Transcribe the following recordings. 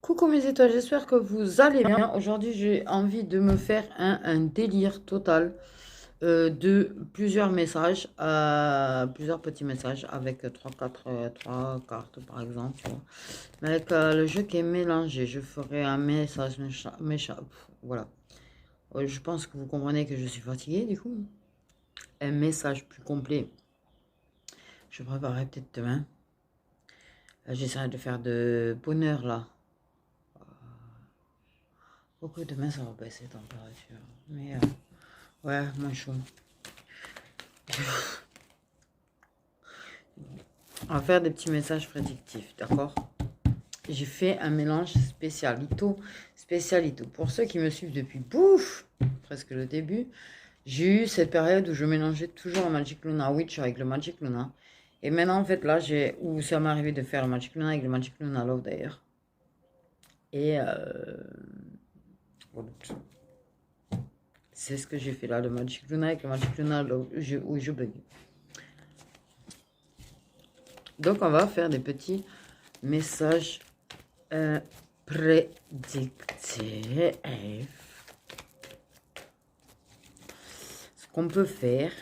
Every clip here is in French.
Coucou mes étoiles, j'espère que vous allez bien. Aujourd'hui, j'ai envie de me faire un délire total de plusieurs messages, plusieurs petits messages avec trois cartes par exemple. Tu vois. Mais avec le jeu qui est mélangé, je ferai un message voilà. Je pense que vous comprenez que je suis fatiguée du coup. Un message plus complet, je préparerai peut-être demain. J'essaierai de faire de bonheur là. Beaucoup demain ça va baisser la température. Mais ouais, moins chaud. On va faire des petits messages prédictifs, d'accord? J'ai fait un mélange spécialito. Pour ceux qui me suivent depuis, presque le début, j'ai eu cette période où je mélangeais toujours le Magic Luna Witch avec le Magic Luna. Et maintenant, en fait, là, où ça m'est arrivé de faire le Magic Luna avec le Magic Luna Love, d'ailleurs. Et voilà. C'est ce que j'ai fait là, le Magic Luna avec le Magic Luna Love, où je bug. Donc, on va faire des petits messages prédictifs. Ce qu'on peut faire,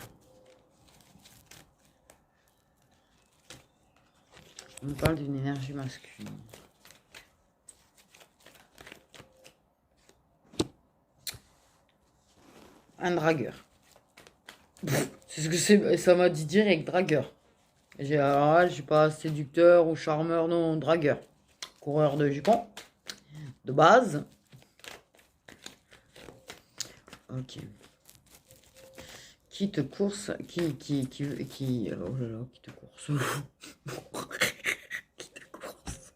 on parle d'une énergie masculine. Un dragueur. C'est ce que c'est, ça m'a dit direct, dragueur. Alors là, je suis pas séducteur ou charmeur, non, dragueur. Coureur de jupons, de base. Ok. Qui te course, oh là là, qui te course. Qui te course.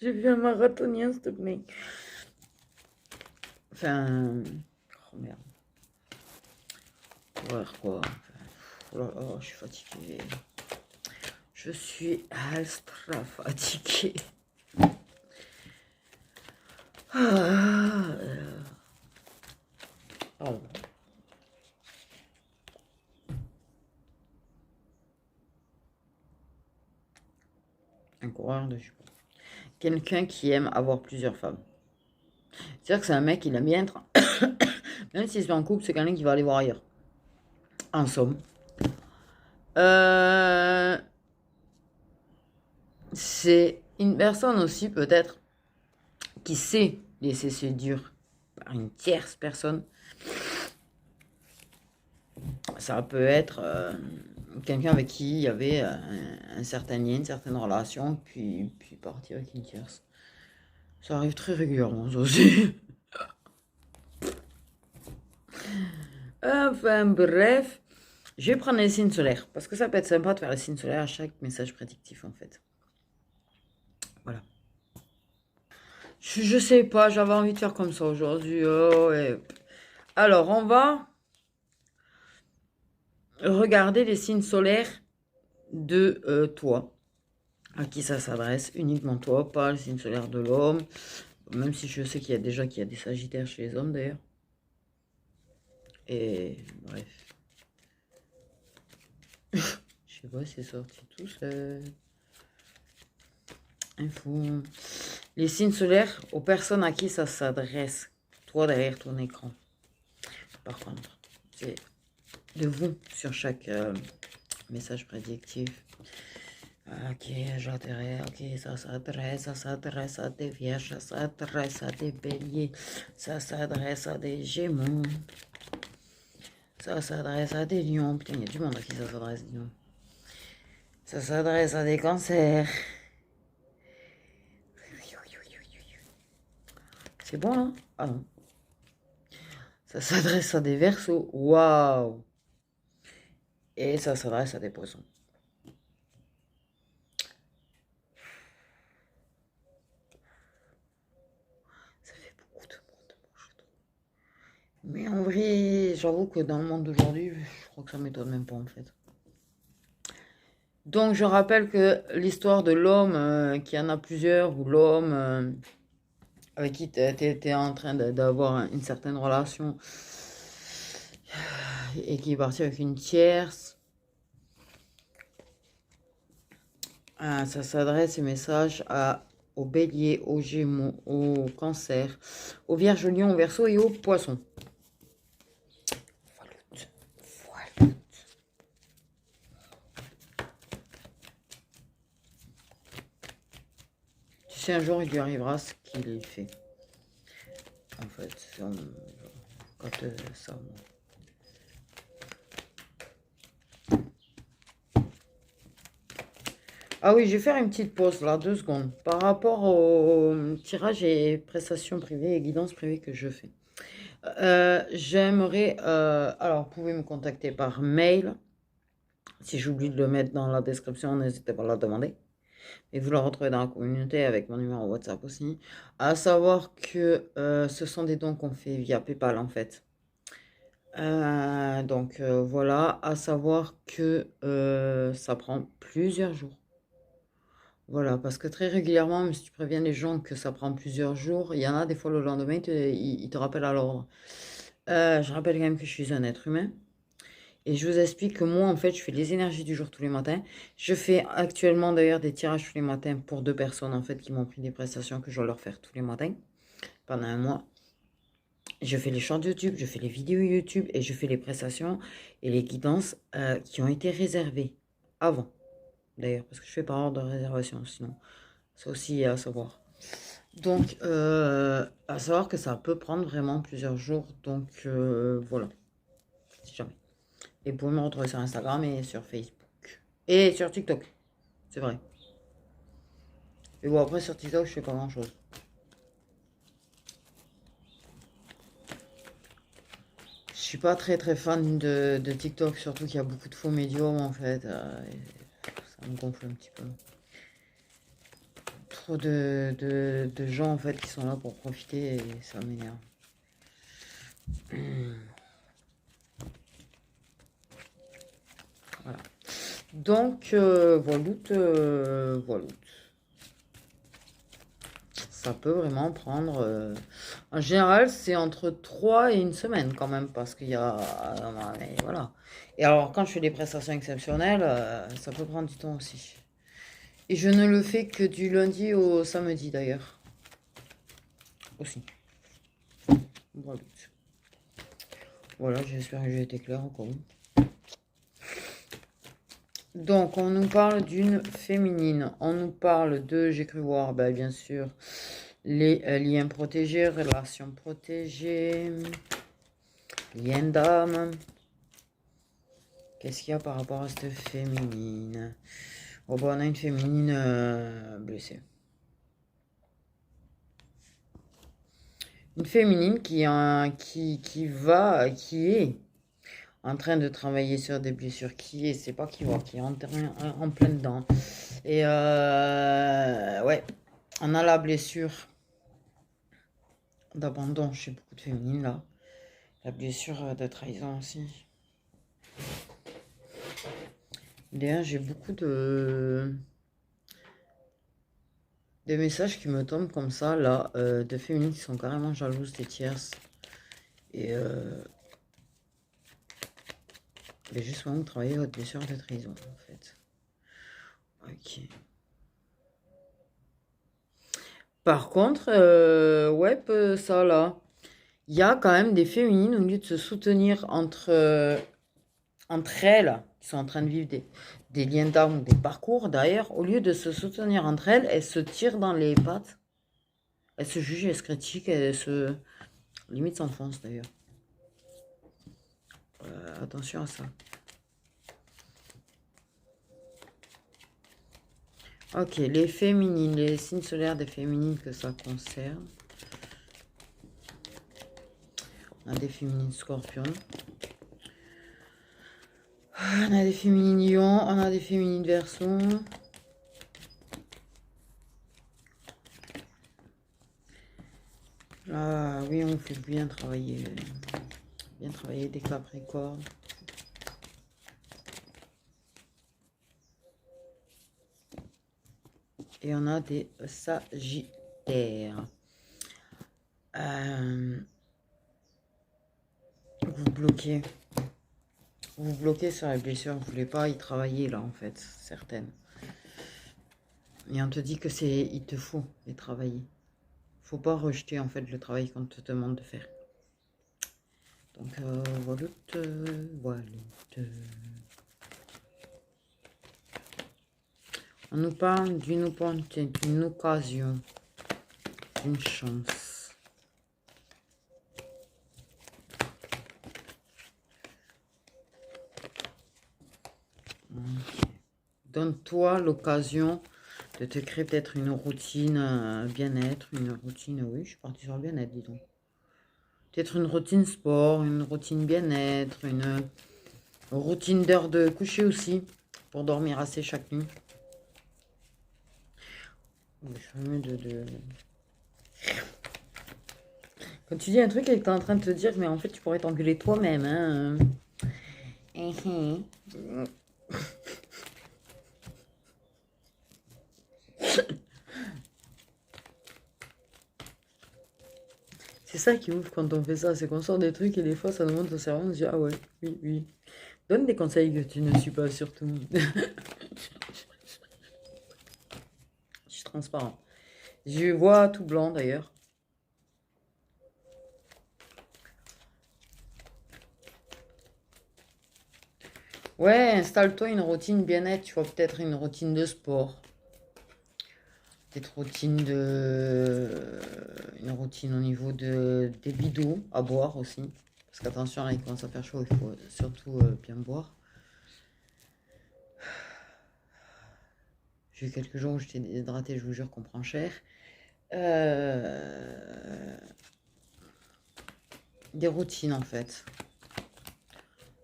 J'ai vu un marathonien, s'il te plaît. Enfin, oh merde. Voir quoi. Oh là là, je suis fatiguée. Je suis extra fatiguée. Oh. Un coureur de jupons. Quelqu'un qui aime avoir plusieurs femmes. C'est-à-dire que c'est un mec, il aime bien être... Même s'il se met en couple, c'est quelqu'un qui va aller voir ailleurs. En somme. C'est une personne aussi, peut-être, qui sait laisser séduire par une tierce personne. Ça peut être quelqu'un avec qui il y avait un certain lien, une certaine relation, puis partir avec une tierce. Ça arrive très régulièrement, ça aussi. Enfin, bref. Je vais prendre les signes solaires, parce que ça peut être sympa de faire les signes solaires à chaque message prédictif, en fait. Voilà. Je sais pas, j'avais envie de faire comme ça aujourd'hui. Oh, ouais. Alors, on va regarder les signes solaires de toi. À qui ça s'adresse, uniquement toi, pas le signe solaire de l'homme. Même si je sais qu'il y a déjà qu'il y a des sagittaires chez les hommes d'ailleurs. Et bref. Je sais pas, c'est sorti tout seul. Info. Les signes solaires aux personnes à qui ça s'adresse. Toi derrière ton écran. Par contre, c'est de vous sur chaque message prédictif. Ok, j'adhère, ok, ça s'adresse à des vierges, ça s'adresse à des béliers, ça s'adresse à des gémeaux, ça s'adresse à des lions. Putain, il y a du monde à qui ça s'adresse, dis donc. Ça s'adresse à des cancers. C'est bon, hein? Ah non. Ça s'adresse à des versos. Waouh! Et ça s'adresse à des poissons. Ça fait beaucoup de monde, moi, je trouve. Mais en vrai, j'avoue que dans le monde d'aujourd'hui, je crois que ça m'étonne même pas, en fait. Donc, je rappelle que l'histoire de l'homme qui en a plusieurs, ou l'homme avec qui tu étais en train d'avoir une certaine relation et qui est parti avec une tierce. Ça s'adresse ces messages aux béliers, aux gémeaux, aux cancers, aux vierges, aux lions, aux verseaux et aux poissons. Voilà. Tu sais, un jour, il lui arrivera ce qu'il fait. En fait, quand ça... Ah oui, je vais faire une petite pause là, 2 secondes. Par rapport au tirage et prestations privées et guidance privée que je fais. J'aimerais... alors, vous pouvez me contacter par mail. Si j'oublie de le mettre dans la description, n'hésitez pas à la demander. Et vous le retrouvez dans la communauté avec mon numéro WhatsApp aussi. À savoir que ce sont des dons qu'on fait via PayPal en fait. Donc voilà, à savoir que ça prend plusieurs jours. Voilà, parce que très régulièrement, même si tu préviens les gens que ça prend plusieurs jours, il y en a des fois le lendemain, ils te rappellent à l'ordre. Je rappelle quand même que je suis un être humain. Et je vous explique que moi, en fait, je fais les énergies du jour tous les matins. Je fais actuellement d'ailleurs des tirages tous les matins pour 2 personnes, en fait, qui m'ont pris des prestations que je dois leur faire tous les matins pendant un mois. Je fais les shorts YouTube, je fais les vidéos YouTube et je fais les prestations et les guidances qui ont été réservées avant. D'ailleurs, parce que je fais par ordre de réservation, sinon. C'est aussi à savoir. Donc, à savoir que ça peut prendre vraiment plusieurs jours. Donc, voilà. Si jamais. Et vous pouvez me retrouver sur Instagram et sur Facebook. Et sur TikTok. C'est vrai. Et bon, après, sur TikTok, je fais pas grand-chose. Je suis pas très très fan de TikTok, surtout qu'il y a beaucoup de faux médiums, en fait. Ça me gonfle un petit peu. Trop de gens, en fait, qui sont là pour profiter et ça m'énerve. Voilà. Donc, voilà. Ça peut vraiment prendre... En général, c'est entre 3 et 1 semaine quand même, parce qu'il y a... voilà. Et alors, quand je fais des prestations exceptionnelles, ça peut prendre du temps aussi. Et je ne le fais que du lundi au samedi d'ailleurs. Aussi. Voilà. Voilà, j'espère que j'ai été clair encore. Donc, on nous parle d'une féminine. On nous parle de, j'ai cru voir, bah, bien sûr, les liens protégés, relations protégées, liens d'âme. Qu'est-ce qu'il y a par rapport à cette féminine? Oh, bah, on a une féminine blessée. Une féminine qui est en train de travailler sur des blessures, c'est pas qui est en plein dedans. Et ouais, on a la blessure d'abandon chez beaucoup de féminines là. La blessure de trahison aussi. D'ailleurs, j'ai beaucoup des messages qui me tombent comme ça là, de féminines qui sont carrément jalouses des tierces. Et mais justement, vous travaillez votre blessure de trahison en fait. Ok. Par contre, ouais, ça là, il y a quand même des féminines, au lieu de se soutenir entre elles, qui sont en train de vivre des liens d'âme ou des parcours, d'ailleurs, au lieu de se soutenir entre elles, elles se tirent dans les pattes, elles se jugent, elles se critiquent, elles se... limite s'enfoncent d'ailleurs. Attention à ça. Ok, les féminines, les signes solaires des féminines que ça concerne. On a des féminines scorpions. On a des féminines lions, on a des féminines versos. Ah oui, on fait bien travailler des capricornes. Et on a des sagittaires. Vous bloquez sur la blessure, vous voulez pas y travailler là en fait, certaines. Et on te dit que il te faut les travailler. Faut pas rejeter en fait le travail qu'on te demande de faire. Donc voilà, voilà. On nous parle d'une opportunité, d'une occasion, d'une chance. Okay. Donne-toi l'occasion de te créer peut-être une routine bien-être, une routine, oui, je suis partie sur le bien-être, dis donc. Peut-être une routine sport, une routine bien-être, une routine d'heure de coucher aussi, pour dormir assez chaque nuit. Quand tu dis un truc et que tu es en train de te dire, mais en fait, tu pourrais t'engueuler toi-même. Hein. C'est ça qui ouvre quand on fait ça, c'est qu'on sort des trucs et des fois ça nous montre au cerveau, on se dit ah ouais, oui, oui. Donne des conseils que tu ne suis pas surtout. Je suis transparent. Je vois tout blanc d'ailleurs. Ouais, installe-toi une routine bien-être, tu vois, peut-être une routine de sport. Peut-être une routine au niveau des bidons à boire aussi. Parce qu'attention, là, il commence à faire chaud, il faut surtout bien boire. J'ai eu quelques jours où j'étais déshydratée, je vous jure qu'on prend cher. Des routines en fait.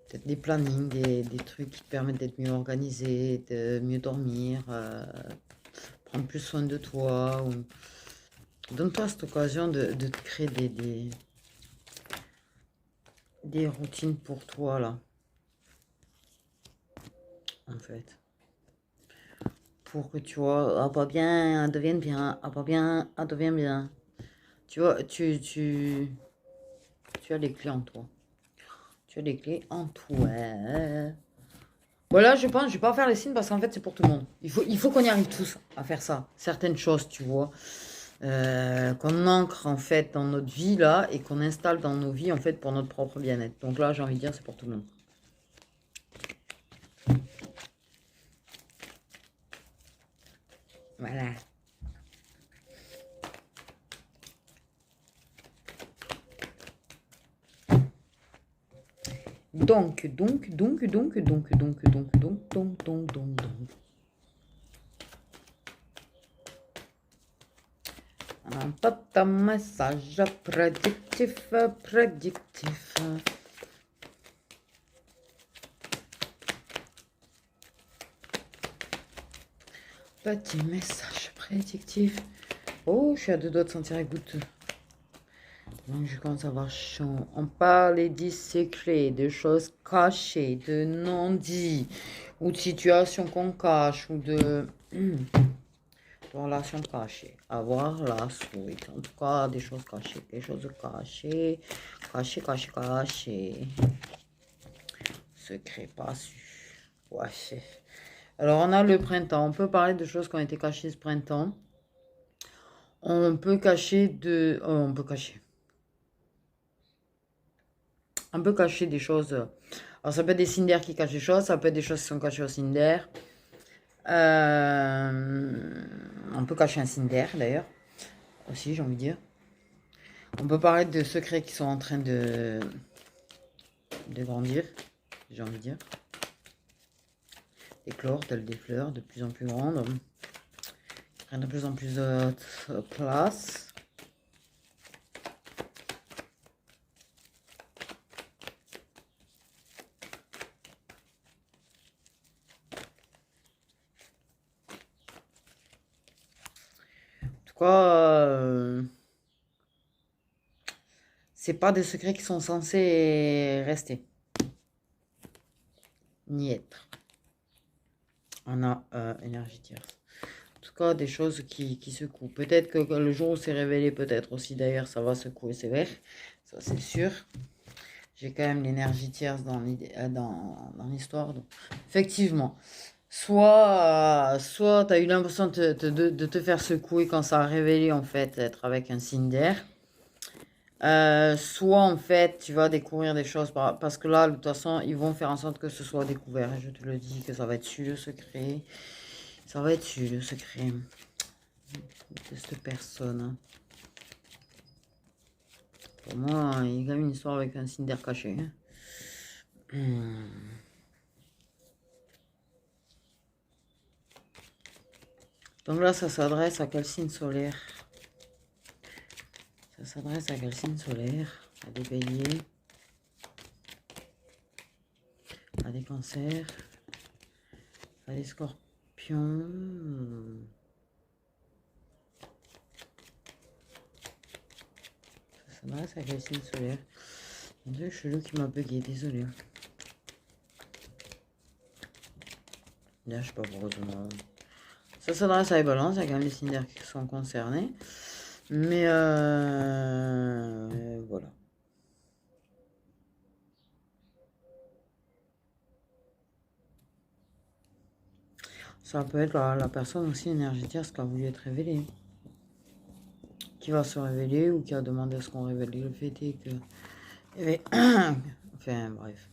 Peut-être des plannings, des trucs qui te permettent d'être mieux organisé, de mieux dormir, prendre plus soin de toi. Donne-toi cette occasion de te créer des routines pour toi là. En fait. Pour que tu vois, ah pas bien, devienne bien, ah pas bien, ah devienne bien. Tu vois, tu as les clés en toi. Tu as les clés en toi. Voilà, je pense, je vais pas faire les signes parce qu'en fait c'est pour tout le monde. Il faut qu'on y arrive tous à faire ça. Certaines choses, tu vois, qu'on ancre en fait dans notre vie là et qu'on installe dans nos vies en fait pour notre propre bien-être. Donc là, j'ai envie de dire, c'est pour tout le monde. Voilà. Donc. Un petit message prédictif. Petit message prédictif. Oh, je suis à deux doigts de sentir les gouttes. Donc, je commence à avoir chaud. On parle des secrets, de choses cachées, de non-dits, ou de situations qu'on cache, ou de relations cachées. Avoir la suite. En tout cas, des choses cachées. Des choses cachées. Cachées. Secret pas su. Ouais. Alors, on a le printemps. On peut parler de choses qui ont été cachées ce printemps. On peut cacher on peut cacher des choses. Alors, ça peut être des Cinder qui cachent des choses. Ça peut être des choses qui sont cachées au Cinder. On peut cacher un Cinder, d'ailleurs. Aussi, j'ai envie de dire. On peut parler de secrets qui sont en train de grandir. J'ai envie de dire. Éclore, telles des fleurs de plus en plus grandes. Qui prennent de plus en plus de place. Quoi, c'est pas des secrets qui sont censés rester ni être. On a énergie tierce. En tout cas, des choses qui secouent. Peut-être que le jour où c'est révélé, peut-être aussi d'ailleurs, ça va secouer sévère. Ça, c'est sûr. J'ai quand même l'énergie tierce dans l'histoire. Donc, effectivement. Soit tu as eu l'impression de te faire secouer quand ça a révélé en fait être avec un signe d'air. Soit en fait tu vas découvrir des choses parce que là de toute façon ils vont faire en sorte que ce soit découvert. Et je te le dis que ça va être su le secret. Ça va être su le secret de cette personne, hein. Pour moi, il y a quand même une histoire avec un signe d'air caché, hein. Donc là, ça s'adresse à quel signe solaire? Ça s'adresse à quel signe solaire? À des béliers, à des cancers, à des scorpions. Ça s'adresse à quel signe solaire? Un truc chelou qui m'a bugué, désolé. Là, je sais pas pourquoi ça s'adresse à les balances, il y a quand même des signes d'air qui sont concernés. Mais voilà. Ça peut être la personne aussi énergétique, ce qui a voulu être révélé. Qui va se révéler ou qui a demandé à ce qu'on révèle. Le fait est que... enfin, bref.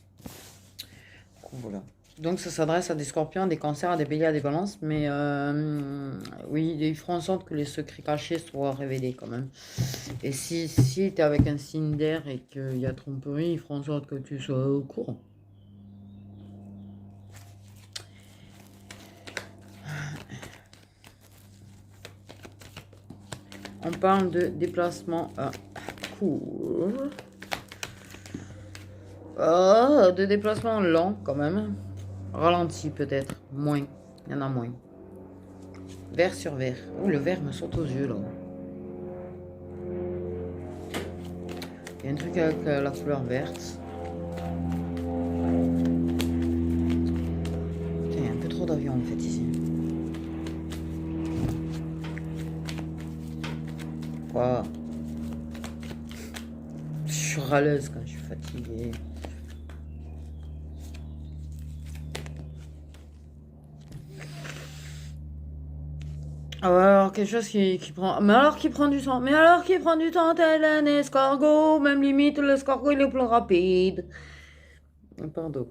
Voilà. Donc ça s'adresse à des scorpions, des cancers, à des béliers, à des balances. Mais oui, ils feront en sorte que les secrets cachés soient révélés quand même. Et si tu es avec un signe d'air et qu'il y a tromperie, ils feront en sorte que tu sois au courant. On parle de déplacement court. De déplacement lent quand même. Ralenti peut-être. Moins. Il y en a moins. Vert sur vert. Oh, le vert me saute aux yeux là. Il y a un truc avec la couleur verte. Putain, il y a un peu trop d'avions en fait ici. Quoi? Je suis râleuse quand je suis fatiguée. Ah ouais, alors quelque chose qui prend... Mais alors qui prend du temps. Mais alors qui prend du temps, tel un escargot. Même limite, l'escargot, il est plus rapide. Pardon.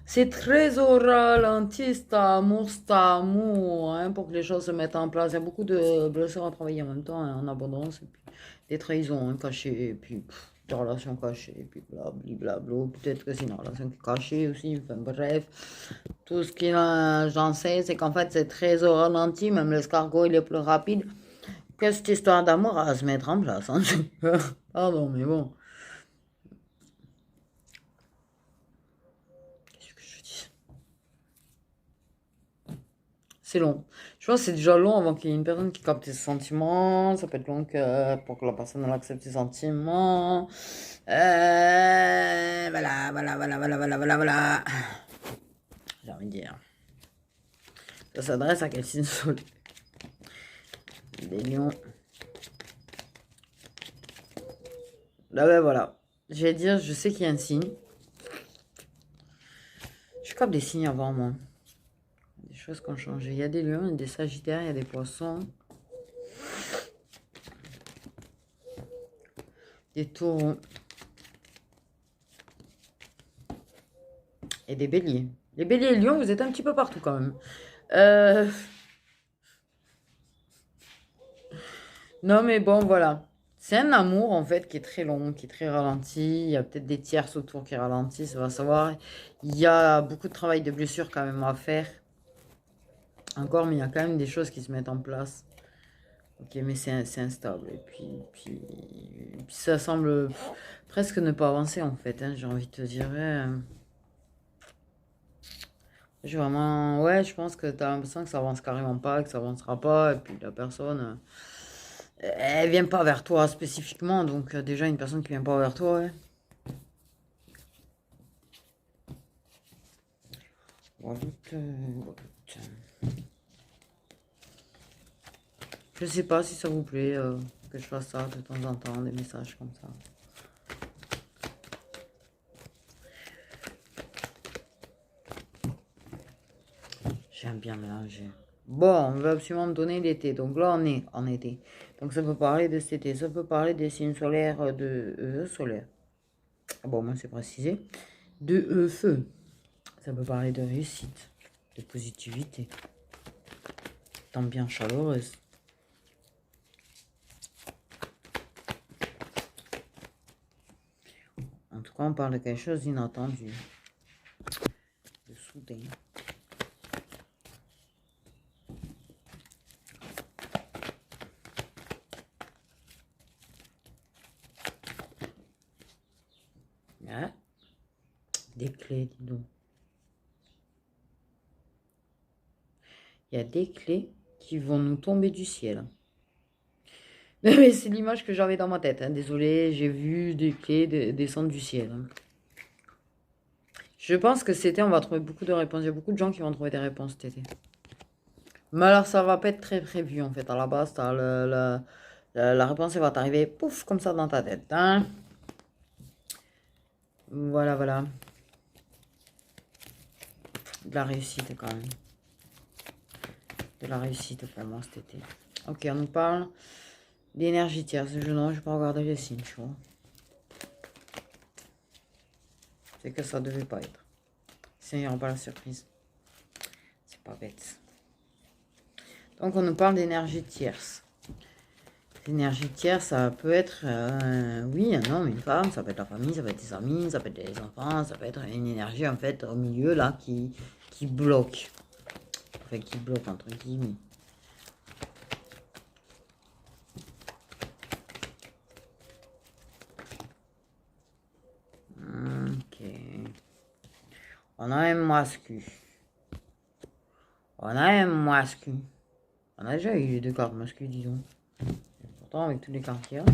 C'est très au ralenti, cet amour, hein, pour que les choses se mettent en place. Il y a beaucoup de blessures à travailler en même temps, hein, en abondance, et puis des trahisons hein, cachées, et puis des relations cachées, et puis blablabla. Peut-être que c'est une relation qui est cachée aussi, enfin bref. Tout ce que j'en sais, c'est qu'en fait, c'est très au ralenti, même l'escargot, il est plus rapide que cette histoire d'amour à se mettre en place, hein. Pardon, mais bon. C'est long. Je pense que c'est déjà long avant qu'il y ait une personne qui capte ses sentiments. Ça peut être long pour que la personne elle accepte ses sentiments. Voilà. J'ai envie de dire. Ça s'adresse à quel signe solaire? Des lions. Là, ben voilà. Je vais dire, je sais qu'il y a un signe. Je capte des signes avant moi. Des choses qui ont changé. Il y a des lions, il y a des sagittaires, il y a des poissons. Des taureaux. Et des béliers. Les béliers et les lions, vous êtes un petit peu partout quand même. Non mais bon, voilà. C'est un amour en fait qui est très long, qui est très ralenti. Il y a peut-être des tierces autour qui ralentissent, on va savoir. Il y a beaucoup de travail de blessure quand même à faire. Encore, mais il y a quand même des choses qui se mettent en place. Ok, mais c'est instable. Et puis ça semble presque ne pas avancer en fait, hein, j'ai envie de te dire. J'ai vraiment... Ouais, je pense que tu as l'impression que ça avance carrément pas, que ça avancera pas. Et puis la personne, elle vient pas vers toi spécifiquement. Donc déjà, une personne qui vient pas vers toi, ouais. Je sais pas si ça vous plaît que je fasse ça de temps en temps, des messages comme ça. J'aime bien mélanger. Bon, on veut absolument me donner l'été. Donc là, on est en été. Donc ça peut parler de cet été. Ça peut parler des signes solaires de solaire. Ah bon, moi c'est précisé. De feu. Ça peut parler de réussite, de positivité, d'ambiance chaleureuse. En tout cas, on parle de quelque chose d'inattendu, de soudain. Ah, des clés, dis donc. Il y a des clés qui vont nous tomber du ciel. Mais c'est l'image que j'avais dans ma tête. Hein. Désolée, j'ai vu des clés descendre du ciel. Hein. Je pense que c'était, on va trouver beaucoup de réponses. Il y a beaucoup de gens qui vont trouver des réponses cet été. Mais alors, ça va pas être très prévu en fait. À la base, t'as la réponse elle va t'arriver pouf comme ça dans ta tête. Hein. Voilà, voilà. De la réussite quand même. De la réussite pour moi cet été. Ok, on nous parle d'énergie tierce. Je ne vais pas regarder les signes, tu vois. C'est que ça devait pas être. C'est pas la surprise. C'est pas bête. Donc on nous parle d'énergie tierce. L'énergie tierce, ça peut être, oui, un homme, une femme, ça peut être la famille, ça peut être des amis, ça peut être des enfants, ça peut être une énergie en fait au milieu là qui bloque. Enfin, qui bloque entre guillemets. Ok. On a un mascu. On a un mascu. On a déjà eu deux cartes mascu, disons. Pourtant, avec tous les cartes qu'il y a.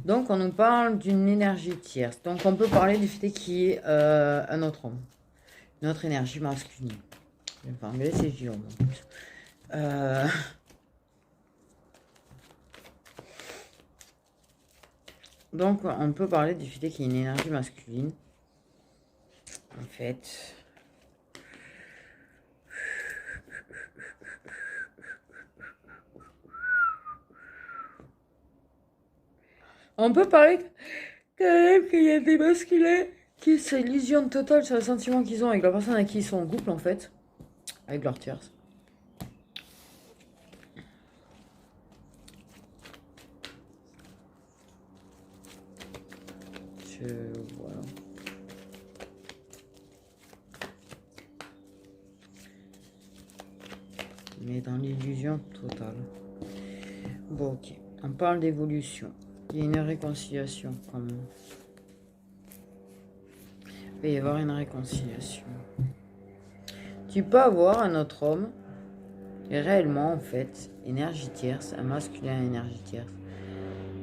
Donc, on nous parle d'une énergie tierce. Donc, on peut parler du fait qu'il y ait un autre homme. Une autre énergie masculine. Je vais pas anglais, c'est dur, en plus. Donc, on peut parler du fait qu'il y ait une énergie masculine. En fait. On peut parler qu'il y a des masculins qui s'illusionnent total sur le sentiment qu'ils ont avec la personne avec qui ils sont en couple, en fait. Avec leur tierce. Voilà. Mais dans l'illusion totale. Bon, ok. On parle d'évolution. Il y a une réconciliation quand même. Il va y avoir une réconciliation. Tu peux avoir un autre homme, et réellement en fait, énergie tierce, un masculin énergie tierce,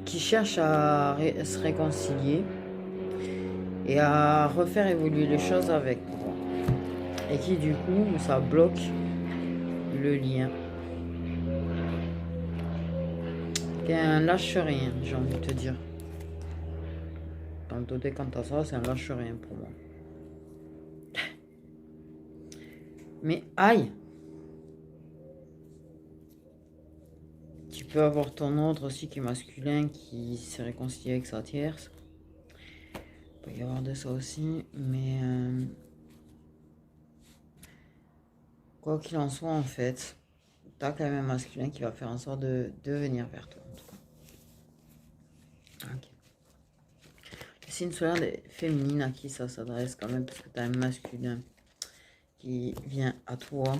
qui cherche à se réconcilier et à refaire évoluer les choses avec toi. Et qui du coup, ça bloque le lien. C'est un lâche rien, j'ai envie de te dire. Dans le doté quant à ça, c'est un lâche rien pour moi. Mais aïe! Tu peux avoir ton autre aussi qui est masculin, qui s'est réconcilié avec sa tierce. Il peut y avoir de ça aussi, mais quoi qu'il en soit, en fait, t'as quand même un masculin qui va faire en sorte de venir vers toi, en tout cas. Ok. Le signe solaire féminine, à qui ça s'adresse quand même, parce que t'as un masculin qui vient à toi.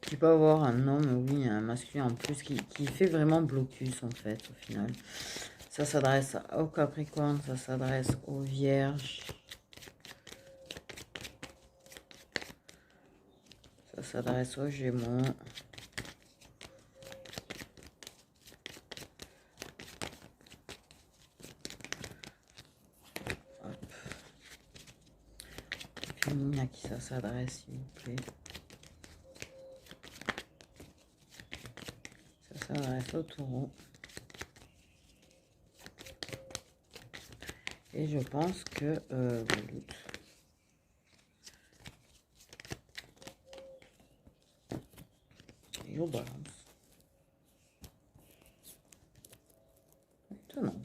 Tu peux avoir un homme, oui, un masculin en plus, qui fait vraiment blocus, en fait, au final. Ça s'adresse aux Capricornes, ça s'adresse aux Vierges. Ça s'adresse aux Gémeaux. Hop. Féminin, à qui ça s'adresse, s'il vous plaît. Ça s'adresse au Taureau. Et je pense que Yo balance. Maintenant.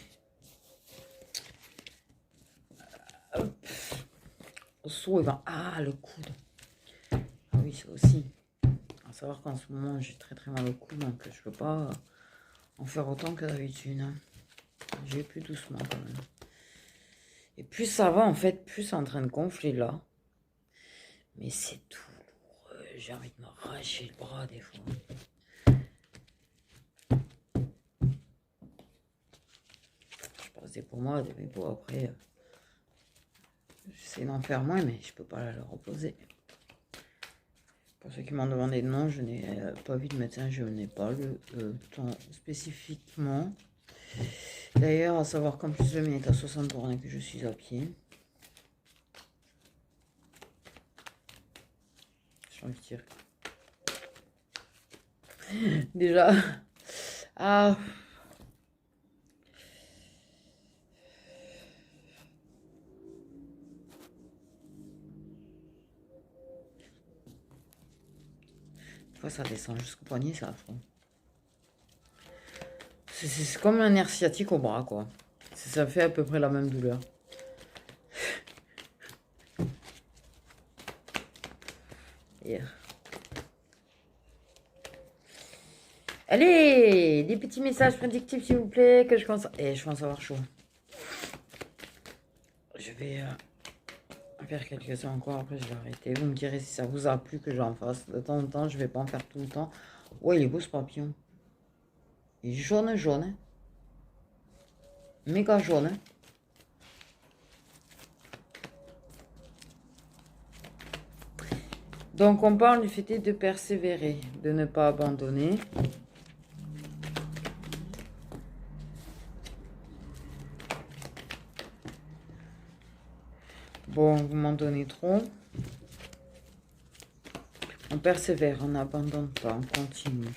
Au saut, il va... Ah, le coude. Ah oui, ça aussi. À savoir qu'en ce moment, j'ai très très mal au cou, donc je peux pas en faire autant que d'habitude. Hein. Je vais plus doucement quand même. Et plus ça va, en fait, plus c'est en train de gonfler là. Mais c'est douloureux. J'ai envie de m'arracher le bras des fois. Je passe des pommades, mais bon, après, j'essaie d'en faire moins, mais je peux pas la reposer. Pour ceux qui m'ont demandé de nom, je n'ai pas vu de médecin, je n'ai pas le temps spécifiquement. D'ailleurs, à savoir qu'en plus le mien est à 60 bornes et que je suis à pied. J'ai envie de dire. Déjà. Ah. Des fois, ça descend jusqu'au poignet, c'est affreux. C'est comme un nerf sciatique au bras, quoi. Ça fait à peu près la même douleur. Yeah. Allez, des petits messages prédictifs, s'il vous plaît, que je commence... je commence à avoir chaud. Je vais faire quelques-uns encore, après je vais arrêter. Vous me direz si ça vous a plu que j'en fasse. De temps en temps, je vais pas en faire tout le temps. Ouais, il est beau ce papillon. Il est jaune, jaune. Hein. Méga jaune. Hein. Donc, on parle du fait de persévérer, de ne pas abandonner. Bon, vous m'en donnez trop. On persévère, on n'abandonne pas, on continue.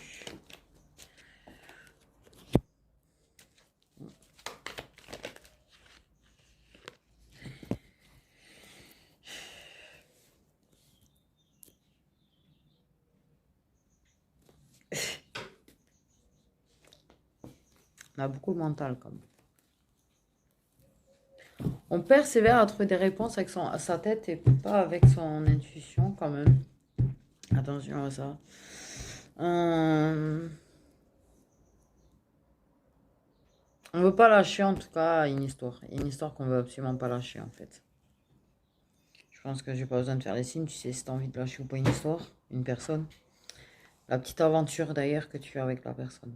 On a beaucoup de mental quand même. On persévère à trouver des réponses avec sa tête et pas avec son intuition quand même. Attention à ça. On ne veut pas lâcher en tout cas une histoire. Une histoire qu'on veut absolument pas lâcher en fait. Je pense que j'ai pas besoin de faire les signes. Tu sais si tu as envie de lâcher ou pas une histoire, une personne. La petite aventure d'ailleurs que tu as avec la personne.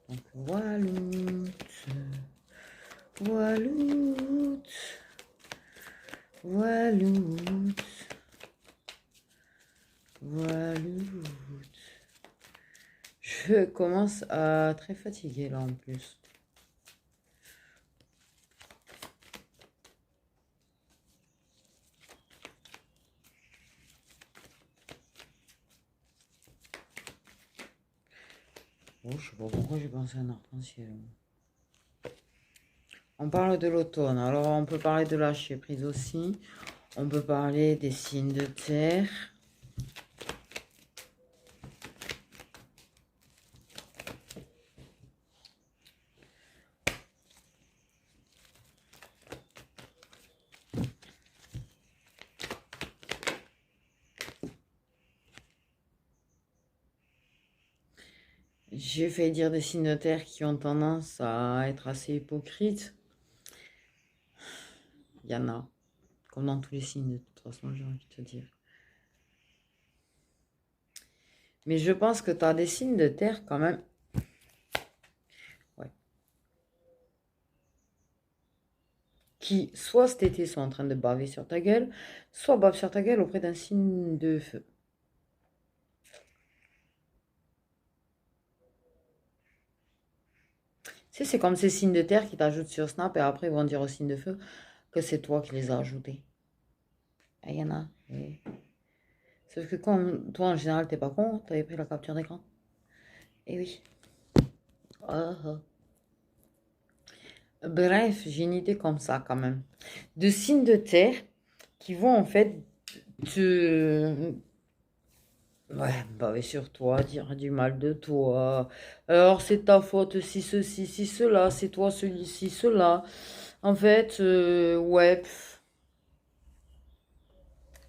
Donc, Wallout, Wallout, Wallout, Wallout. Je commence à très fatiguer là en plus. Oh, je sais pas pourquoi j'ai pensé à un arc-en-ciel. On parle de l'automne. Alors, on peut parler de lâcher prise aussi. On peut parler des signes de terre. J'ai fait dire des signes de terre qui ont tendance à être assez hypocrites. Il y en a. Comme dans tous les signes, de toute façon, j'ai envie de te dire. Mais je pense que tu as des signes de terre quand même. Ouais. Qui, soit cet été, sont en train de baver sur ta gueule, soit bavent sur ta gueule auprès d'un signe de feu. Tu sais, c'est comme ces signes de terre qui t'ajoutent sur Snap et après ils vont dire aux signes de feu que c'est toi qui les as ajoutés. Ah, il y en a. Oui. Sauf que quand toi, en général, t'es pas con, t'avais pris la capture d'écran. Eh oui. Ah, ah. Bref, j'ai une idée comme ça quand même. De signes de terre qui vont en fait te... Ouais, baver sur toi, dire du mal de toi. Alors c'est ta faute si ceci, si cela, c'est toi celui-ci, cela. En fait, ouais.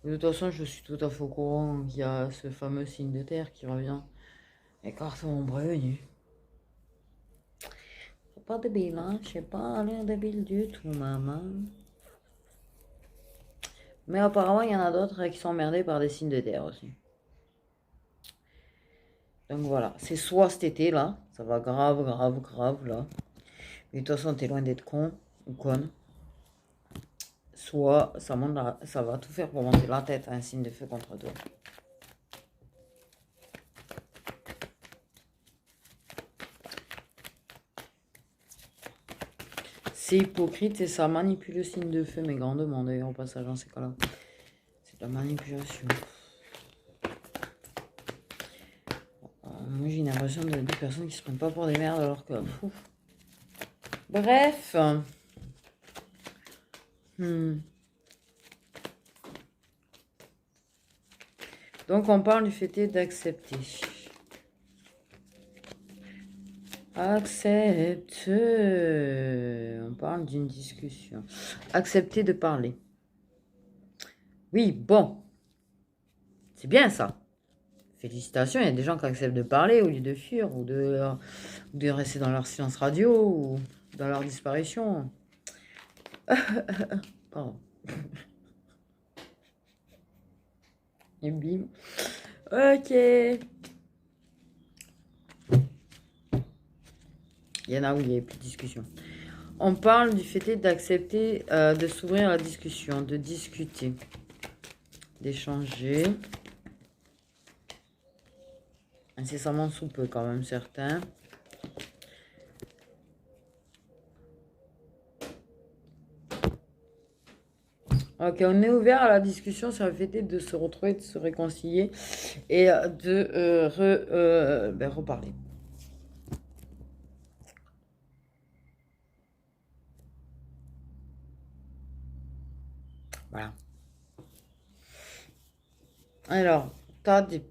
De toute façon, je suis tout à fait au courant qu'il y a ce fameux signe de terre qui revient. Et cartes m'ont prévenu. C'est pas débile, hein? Je sais pas l'air débile du tout, maman. Mais apparemment, il y en a d'autres qui sont emmerdés par des signes de terre aussi. Donc voilà, c'est soit cet été là, ça va grave, grave, grave là. Mais de toute façon, t'es loin d'être con ou conne. Soit ça, ça va tout faire pour monter la tête à un signe de feu contre toi. C'est hypocrite et ça manipule le signe de feu, mais grandement d'ailleurs au passage dans ces cas-là. C'est de la manipulation. Moi j'ai l'impression de des personnes qui se prennent pas pour des merdes alors que... Bref. Donc on parle du fait d'accepter. Accepte. On parle d'une discussion. Accepter de parler. Oui, bon. C'est bien ça. Félicitations, il y a des gens qui acceptent de parler au lieu de fuir ou de rester dans leur silence radio ou dans leur disparition. Pardon. Et bim. Ok. Il y en a où il n'y avait plus de discussion. On parle du fait d'accepter de s'ouvrir à la discussion, de discuter, d'échanger. Incessamment sous peu quand même, certains. Ok, on est ouvert à la discussion sur le fait de se retrouver, de se réconcilier et de reparler. Voilà. Alors, t'as des...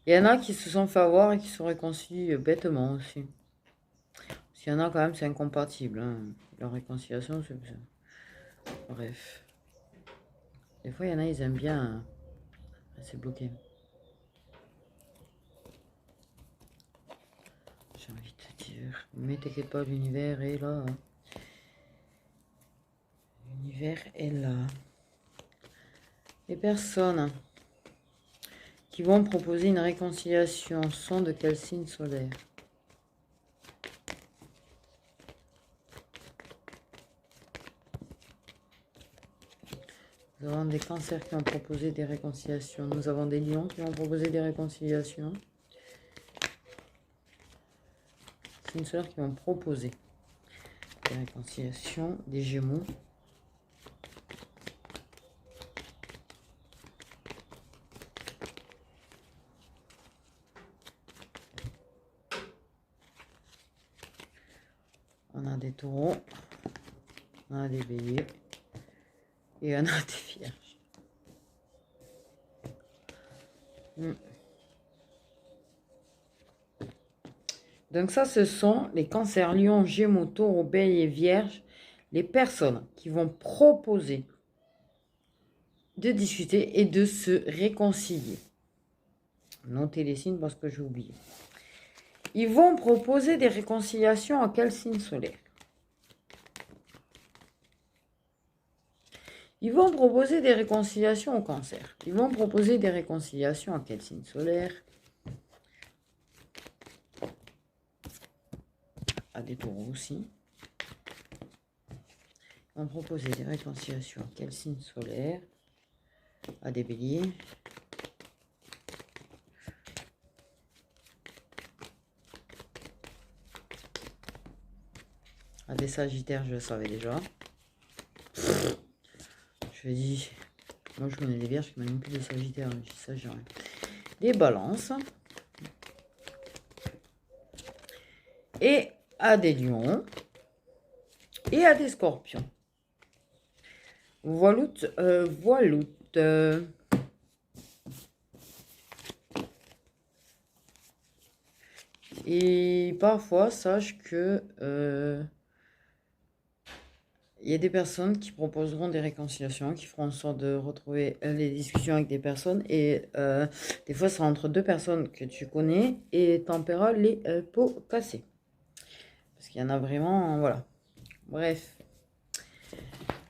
Il y en a qui se sont fait avoir et qui se réconcilient bêtement aussi. Parce qu'il y en a quand même, c'est incompatible. Hein. La réconciliation, c'est... Bref. Des fois, il y en a, ils aiment bien... Hein. C'est bloqué. J'ai envie de te dire... Mais t'inquiète pas, l'univers est là. Hein. L'univers est là. Les personnes qui vont proposer une réconciliation sont de quel signe solaire? Nous avons des cancers qui ont proposé des réconciliations. Nous avons des lions qui ont proposé des réconciliations. Signes solaires qui vont proposer des réconciliations. Des gémeaux. On a des taureaux. On a des béliers. Et on a des vierges. Donc ça, ce sont les cancers, lions, gémeaux, taureaux, béliers, vierges. Les personnes qui vont proposer de discuter et de se réconcilier. Notez les signes parce que j'ai oublié. Ils vont proposer des réconciliations à quel signe solaire? Ils vont proposer des réconciliations au cancer. Ils vont proposer des réconciliations à quel signe solaire? À des taureaux aussi. Ils vont proposer des réconciliations à quel signe solaire? À des béliers. À des sagittaires, je le savais déjà. Je dis, moi je connais des vierges qui manipulent des sagittaires, mais ça j'ai rien. Des balances. Et à des lions. Et à des scorpions. Voiloute, voiloute. Et parfois, sache que il y a des personnes qui proposeront des réconciliations, qui feront en sorte de retrouver les discussions avec des personnes. Et des fois, c'est entre deux personnes que tu connais et t'empêcheras les pots cassés. Parce qu'il y en a vraiment, voilà. Bref.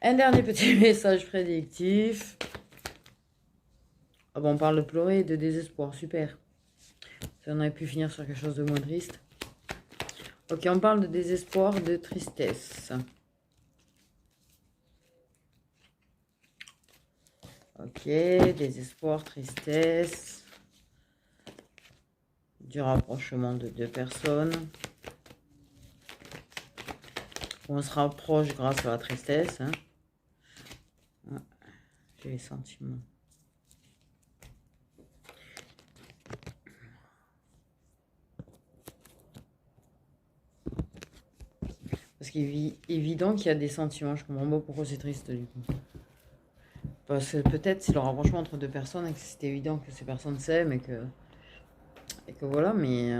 Un dernier petit message prédictif. Ah bon, on parle de pleurer et de désespoir, super. Si on avait pu finir sur quelque chose de moins triste. Ok, on parle de désespoir, de tristesse. Ok, désespoir, tristesse. Du rapprochement de deux personnes. On se rapproche grâce à la tristesse. Hein. Ah, j'ai les sentiments. Parce qu'il est évident qu'il y a des sentiments. Je comprends pas pourquoi c'est triste du coup. Parce que peut-être c'est le rapprochement entre deux personnes et que c'est évident que ces personnes s'aiment et que voilà, mais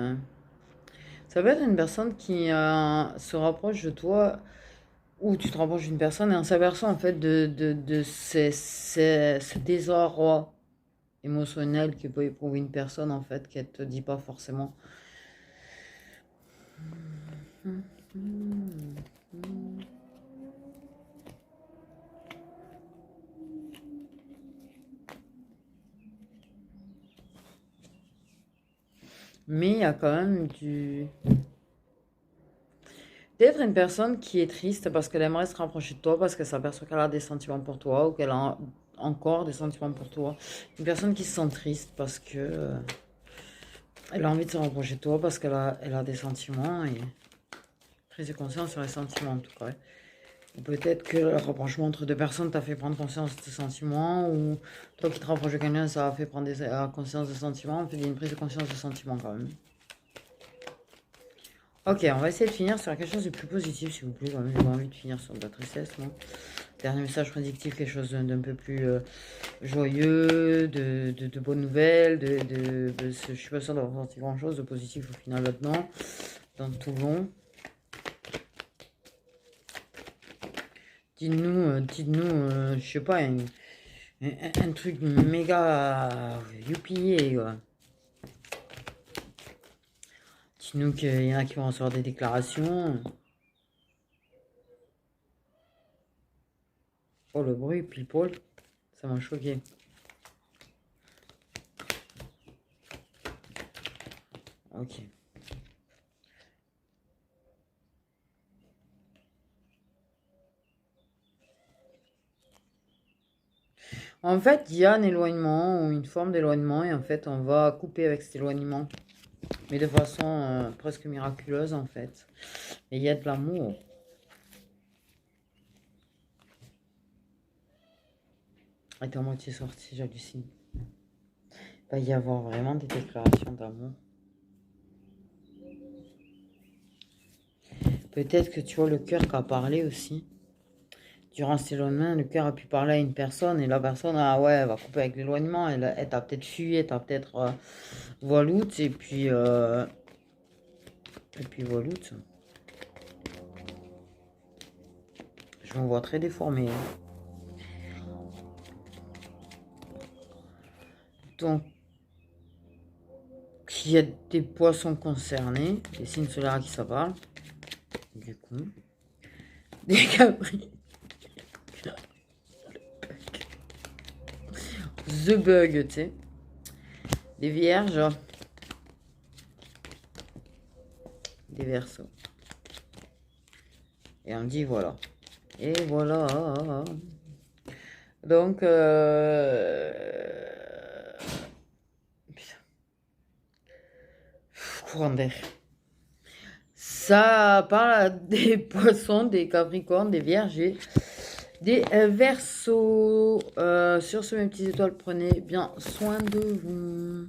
ça peut être une personne qui se rapproche de toi ou tu te rapproches d'une personne et on s'aperçoit en fait de ce désarroi émotionnel que peut éprouver une personne en fait qu'elle te dit pas forcément. Mais il y a quand même peut-être une personne qui est triste parce qu'elle aimerait se rapprocher de toi, parce qu'elle s'aperçoit qu'elle a des sentiments pour toi ou qu'elle a encore des sentiments pour toi. Une personne qui se sent triste parce que elle a envie de se rapprocher de toi parce elle a des sentiments et prise de conscience sur les sentiments en tout cas. Ou peut-être que le rapprochement entre deux personnes t'a fait prendre conscience de tes sentiments, ou toi qui te rapproches de quelqu'un, ça a fait prendre conscience de sentiments. En fait, il y a une prise de conscience de sentiments quand même. Ok, on va essayer de finir sur quelque chose de plus positif, s'il vous plaît. J'ai pas envie de finir sur de la tristesse, non. Dernier message prédictif, quelque chose d'un peu plus joyeux, de bonnes nouvelles, je suis pas sûre d'avoir senti grand chose de positif au final là-dedans, dans tout le long. Dites-nous, je sais pas, un truc méga youpi, quoi. Dites-nous qu'il y en a qui vont recevoir des déclarations. Oh, le bruit, people, ça m'a choqué. Ok. En fait, il y a un éloignement ou une forme d'éloignement et en fait, on va couper avec cet éloignement. Mais de façon presque miraculeuse en fait. Et il y a de l'amour. Et à moitié sorti, j'hallucine. Il va y avoir vraiment des déclarations d'amour. Peut-être que tu vois le cœur qui a parlé aussi. Durant cet éloignement, le cœur a pu parler à une personne et la personne ouais, va couper avec l'éloignement. Elle t'a peut-être fui, elle t'a peut-être voiloute et puis voiloute. Je me vois très déformé. Donc, il y a des poissons concernés, des signes solaires à qui ça parle. Du coup, des capris. The Bug, tu sais. Des vierges. Des versos. Et on dit voilà. Et voilà. Donc, courant d'air. Ça parle des poissons, des capricornes, des vierges des Verseaux. Sur ce, mes petites étoiles, prenez bien soin de vous.